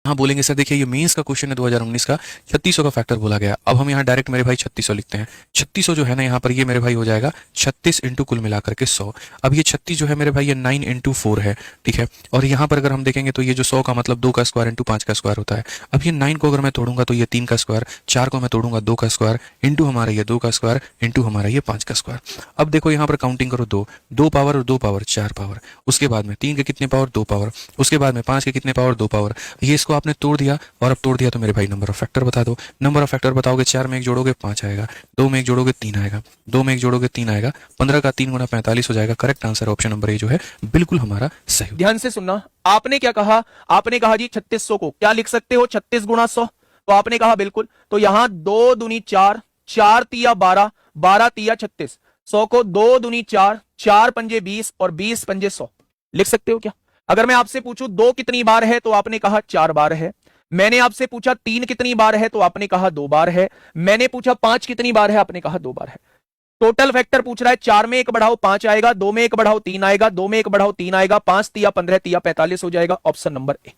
हाँ बोलेंगे सर देखिए ये मेंस का क्वेश्चन है 2019 का, 3600 का फैक्टर बोला गया। अब हम यहाँ डायरेक्ट मेरे भाई 3600 लिखते हैं। 3600 जो है ना यहाँ पर ये मेरे भाई हो जाएगा 36 इंटू कुल मिलाकर के 100। अब ये 36 जो है मेरे भाई ये 9 इंटू 4 है, ठीक है। और यहाँ पर अगर हम देखेंगे तो ये जो 100 का मतलब 2 का स्क्वायर इंटू 5 का स्क्वायर होता है। अब ये 9 को अगर मैं तोड़ूंगा तो ये 3 का स्क्वायर, 4 को मैं तोड़ूंगा 2 का स्क्वायर, इंटू हमारा ये 2 का स्क्वायर, इंटू हमारा ये 5 का स्क्वायर। अब देखो यहाँ पर काउंटिंग करो, 2 पावर और 2 पावर 4 पावर, उसके बाद में 3 के कितने पावर 2 पावर, उसके बाद में 5 के कितने पावर 2 पावर। ये इसको आपने तोड़ दिया और अब तोड़ दिया तो मेरे भाई नंबर ऑफ फैक्टर बता दो। नंबर ऑफ फैक्टर बताओगे, 4 में 1 जोड़ोगे 5 आएगा, 2 में 1 जोड़ोगे 3 आएगा, 2 में 1 जोड़ोगे 3 आएगा, 15 का 3 गुना 45 हो जाएगा। Correct answer option number A जो है बिल्कुल हमारा सही। ध्यान से सुनना, आपने क्या कहा, आपने कहा जी 3600 को क्या लिख सकते हो 36 गुणा 100, तो आपने कहा बिल्कुल। तो यहां 2 दूनी 4, 4 तिया 12, 12 तिया 36, 100 को 2 दूनी 4, 4 पंजे 20 और 20 पंजे 100 लिख सकते हो क्या? अगर मैं आपसे पूछूं 2 कितनी बार है तो आपने कहा 4 बार है। मैंने आपसे पूछा 3 कितनी बार है तो आपने कहा 2 बार है। मैंने पूछा 5 कितनी बार है, आपने कहा 2 बार है। टोटल फैक्टर पूछ रहा है, 4 में 1 बढ़ाओ 5 आएगा, 2 में 1 बढ़ाओ 3 आएगा, 2 में 1 बढ़ाओ 3 आएगा, 5 तिया 15 तिया 45 हो जाएगा। Option number A.